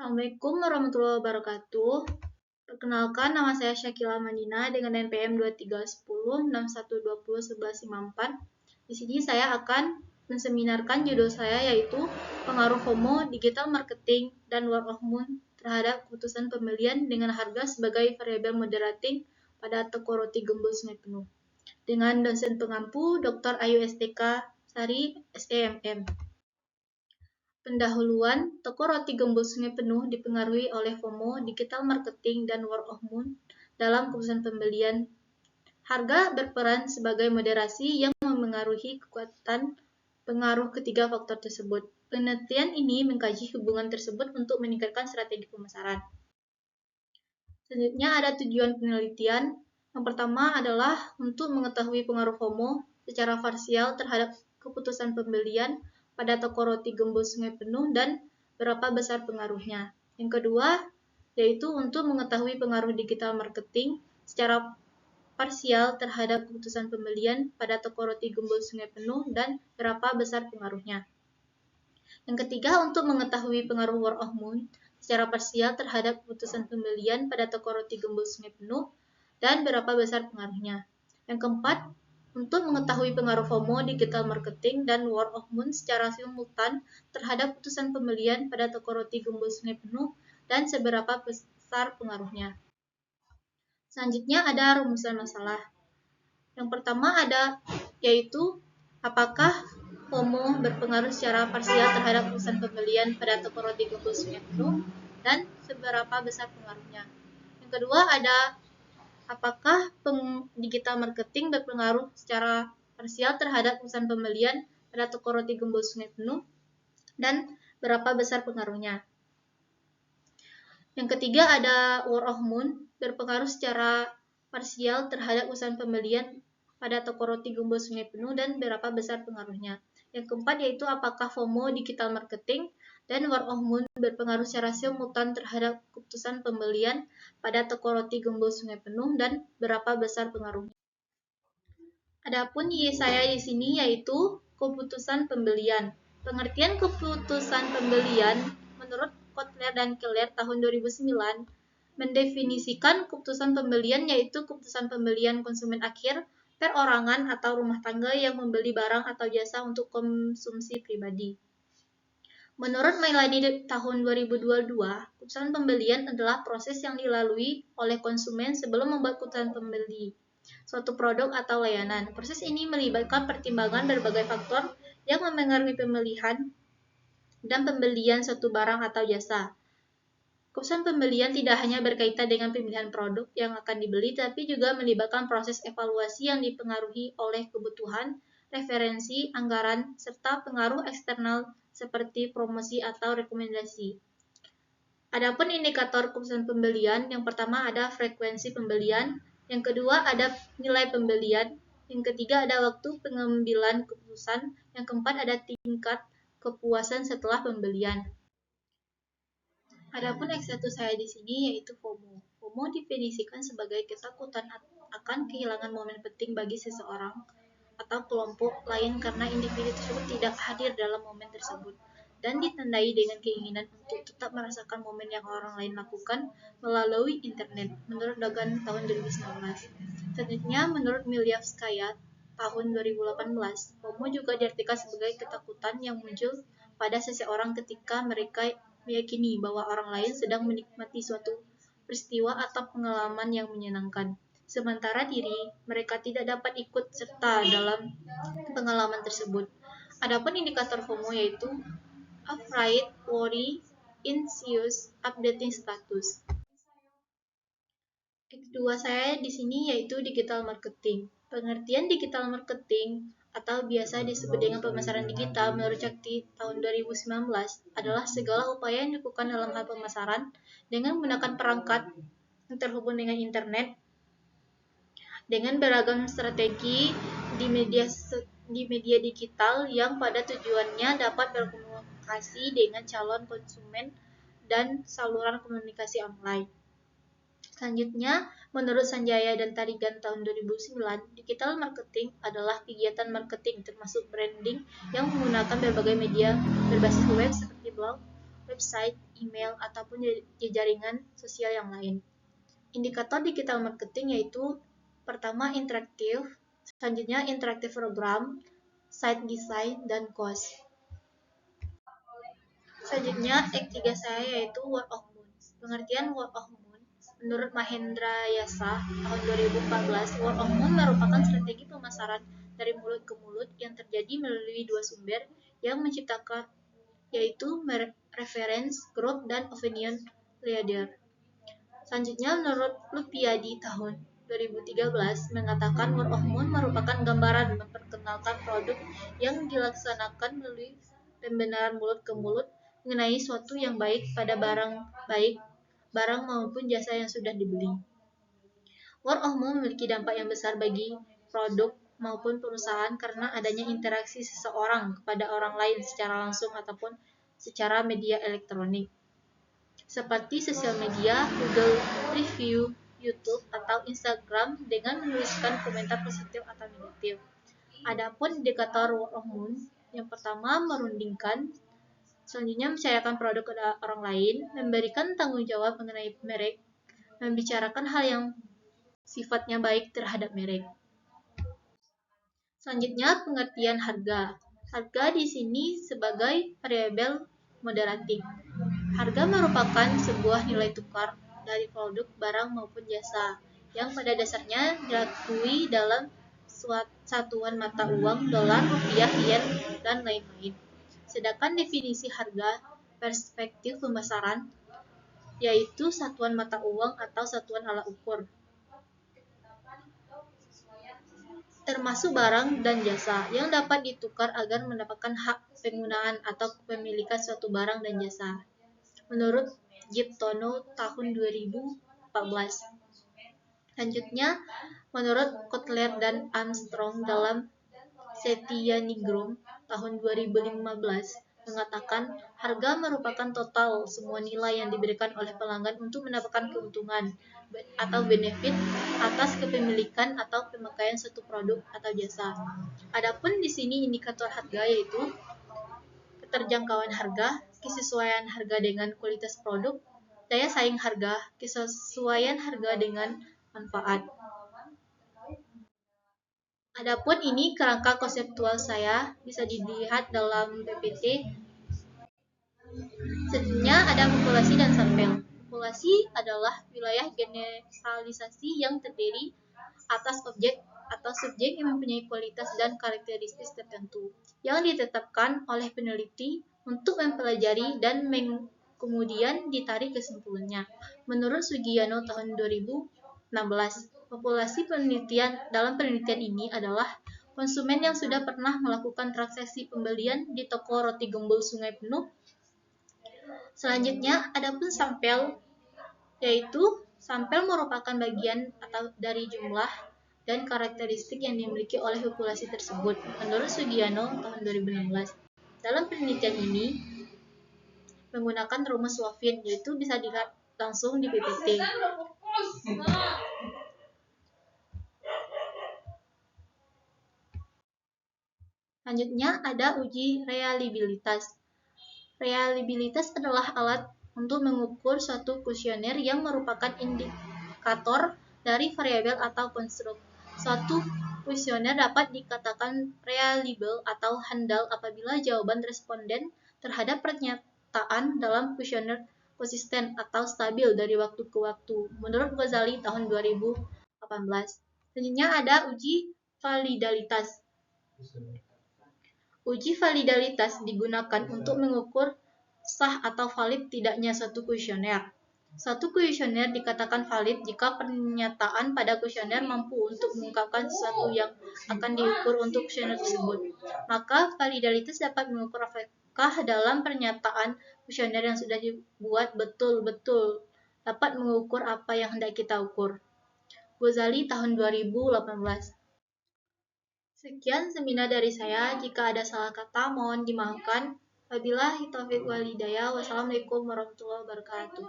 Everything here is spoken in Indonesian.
Assalamualaikum warahmatullahi wabarakatuh. Perkenalkan, nama saya Syakila Mandina dengan NPM 231061201154. Di sini saya akan menseminarkan judul saya yaitu Pengaruh FOMO, Digital Marketing, dan Word of Mouth terhadap keputusan pembelian dengan harga sebagai variabel moderating pada toko roti gembul Sungai Penuh. Dengan dosen pengampu Dr. Ayu STK Sari, SEMM. Pendahuluan, toko roti gembul Sungai Penuh dipengaruhi oleh FOMO, digital marketing, dan word of mouth dalam keputusan pembelian. Harga berperan sebagai moderasi yang memengaruhi kekuatan pengaruh ketiga faktor tersebut. Penelitian ini mengkaji hubungan tersebut untuk meningkatkan strategi pemasaran. Selanjutnya ada tujuan penelitian. Yang pertama adalah untuk mengetahui pengaruh FOMO secara parsial terhadap keputusan pembelian pada toko roti gembul Sungai Penuh dan berapa besar pengaruhnya. Yang kedua, yaitu untuk mengetahui pengaruh digital marketing secara parsial terhadap keputusan pembelian pada toko roti gembul Sungai Penuh dan berapa besar pengaruhnya. Yang ketiga, untuk mengetahui pengaruh word of mouth secara parsial terhadap keputusan pembelian pada toko roti gembul Sungai Penuh dan berapa besar pengaruhnya. Yang keempat, untuk mengetahui pengaruh FOMO, digital marketing, dan word of mouth secara simultan terhadap keputusan pembelian pada toko roti gembul Sungai Penuh dan seberapa besar pengaruhnya. Selanjutnya ada rumusan masalah. Yang pertama yaitu apakah FOMO berpengaruh secara parsial terhadap keputusan pembelian pada toko roti gembul Sungai Penuh dan seberapa besar pengaruhnya. Yang kedua apakah digital marketing berpengaruh secara parsial terhadap keputusan pembelian pada toko roti gembul Sungai Penuh dan berapa besar pengaruhnya. Yang ketiga ada word of mouth berpengaruh secara parsial terhadap keputusan pembelian pada toko roti gembul Sungai Penuh dan berapa besar pengaruhnya. Yang keempat yaitu apakah FOMO, digital marketing, dan word of mouth berpengaruh secara simultan terhadap keputusan pembelian pada toko roti gembul Sungai Penuh dan berapa besar pengaruhnya. Adapun saya di sini yaitu keputusan pembelian. Pengertian keputusan pembelian menurut Kotler dan Keller tahun 2009 mendefinisikan keputusan pembelian yaitu keputusan pembelian konsumen akhir, perorangan atau rumah tangga yang membeli barang atau jasa untuk konsumsi pribadi. Menurut Mailani tahun 2022, keputusan pembelian adalah proses yang dilalui oleh konsumen sebelum membuat keputusan pembeli suatu produk atau layanan. Proses ini melibatkan pertimbangan berbagai faktor yang memengaruhi pemilihan dan pembelian suatu barang atau jasa. Keputusan pembelian tidak hanya berkaitan dengan pemilihan produk yang akan dibeli, tapi juga melibatkan proses evaluasi yang dipengaruhi oleh kebutuhan, referensi, anggaran, serta pengaruh eksternal seperti promosi atau rekomendasi. Adapun indikator keputusan pembelian, yang pertama ada frekuensi pembelian, yang kedua ada nilai pembelian, yang ketiga ada waktu pengambilan keputusan, yang keempat ada tingkat kepuasan setelah pembelian. Adapun X1 saya di sini yaitu FOMO. FOMO definisikan sebagai ketakutan akan kehilangan momen penting bagi seseorang atau kelompok lain karena individu tersebut tidak hadir dalam momen tersebut dan ditandai dengan keinginan untuk tetap merasakan momen yang orang lain lakukan melalui internet, menurut Dagan tahun 2019. Selanjutnya, menurut Milyavskaya tahun 2018, FOMO juga diartikan sebagai ketakutan yang muncul pada seseorang ketika mereka meyakini bahwa orang lain sedang menikmati suatu peristiwa atau pengalaman yang menyenangkan, sementara mereka tidak dapat ikut serta dalam pengalaman tersebut. Adapun indikator FOMO yaitu afraid, worry, anxious, updating status. X2 saya di sini yaitu digital marketing. Pengertian digital marketing atau biasa disebut dengan pemasaran digital menurut Cakti tahun 2019 adalah segala upaya yang dilakukan dalam hal pemasaran dengan menggunakan perangkat yang terhubung dengan internet dengan beragam strategi di media digital yang pada tujuannya dapat berkomunikasi dengan calon konsumen dan saluran komunikasi online. Selanjutnya, menurut Sanjaya dan Tarigan tahun 2009, digital marketing adalah kegiatan marketing termasuk branding yang menggunakan berbagai media berbasis web seperti blog, website, email, ataupun jaringan sosial yang lain. Indikator digital marketing yaitu pertama interaktif, selanjutnya interaktif program, site design, dan cost. Selanjutnya, X3 saya yaitu Word of Moon. Pengertian Word of Moon, menurut Mahendra Yasa tahun 2014, Word of Moon merupakan strategi pemasaran dari mulut ke mulut yang terjadi melalui dua sumber yang menciptakan, yaitu reference, group, dan opinion leader. Selanjutnya, menurut Lupiadi tahun 2013 mengatakan Word of Moon merupakan gambaran memperkenalkan produk yang dilaksanakan melalui pembenaran mulut ke mulut mengenai suatu yang baik pada barang maupun jasa yang sudah dibeli. Word of mouth memiliki dampak yang besar bagi produk maupun perusahaan karena adanya interaksi seseorang kepada orang lain secara langsung ataupun secara media elektronik, seperti sosial media, Google Review, YouTube, atau Instagram dengan menuliskan komentar positif atau negatif. Adapun indikator word of mouth, yang pertama merundingkan, selanjutnya mencayakan produk ke orang lain, memberikan tanggung jawab mengenai merek, membicarakan hal yang sifatnya baik terhadap merek. Selanjutnya, pengertian harga. Harga di sini sebagai variabel moderatif. Harga merupakan sebuah nilai tukar dari produk, barang maupun jasa yang pada dasarnya diakui dalam satuan mata uang, dolar, rupiah, yen, dan lain-lain. Sedangkan definisi harga perspektif pemasaran yaitu satuan mata uang atau satuan alat ukur, termasuk barang dan jasa yang dapat ditukar agar mendapatkan hak penggunaan atau kepemilikan suatu barang dan jasa. Menurut Giptono tahun 2014. Selanjutnya, menurut Kotler dan Armstrong dalam Setia Nigrum tahun 2015 mengatakan harga merupakan total semua nilai yang diberikan oleh pelanggan untuk mendapatkan keuntungan atau benefit atas kepemilikan atau pemakaian suatu produk atau jasa. Adapun di sini indikator harga yaitu keterjangkauan harga, kesesuaian harga dengan kualitas produk, daya saing harga, kesesuaian harga dengan manfaat. Adapun ini kerangka konseptual saya bisa dilihat dalam PPT. Selanjutnya ada populasi dan sampel. Populasi adalah wilayah generalisasi yang terdiri atas objek atau subjek yang mempunyai kualitas dan karakteristik tertentu yang ditetapkan oleh peneliti untuk mempelajari dan kemudian ditarik kesimpulannya. Menurut Sugiono tahun 2016, populasi dalam penelitian ini adalah konsumen yang sudah pernah melakukan transaksi pembelian di toko roti gembul Sungai Penuh. Selanjutnya, adapun sampel, yaitu sampel merupakan bagian atau dari jumlah dan karakteristik yang dimiliki oleh populasi tersebut. Menurut Sugiono tahun 2016, dalam penelitian ini menggunakan rumus Wavin, yaitu bisa dilihat langsung di PPT. Selanjutnya ada uji reliabilitas. Reliabilitas adalah alat untuk mengukur suatu kuesioner yang merupakan indikator dari variabel atau konstruk. Suatu kuesioner dapat dikatakan reliable atau handal apabila jawaban responden terhadap pernyataan dalam kuesioner konsisten atau stabil dari waktu ke waktu. Menurut Ghazali tahun 2018. Selanjutnya ada uji validalitas. Uji validalitas digunakan untuk mengukur sah atau valid tidaknya suatu kuesioner. Suatu kuesioner dikatakan valid jika pernyataan pada kuesioner mampu untuk mengungkapkan sesuatu yang akan diukur untuk kuesioner tersebut. Maka validalitas dapat mengukur apakah dalam pernyataan kuesioner yang sudah dibuat betul-betul dapat mengukur apa yang hendak kita ukur. Ghazali tahun 2018. Sekian seminar dari saya. Jika ada salah kata, mohon dimaafkan. Wabillahi taufiq wal hidayah. Wassalamualaikum warahmatullahi wabarakatuh.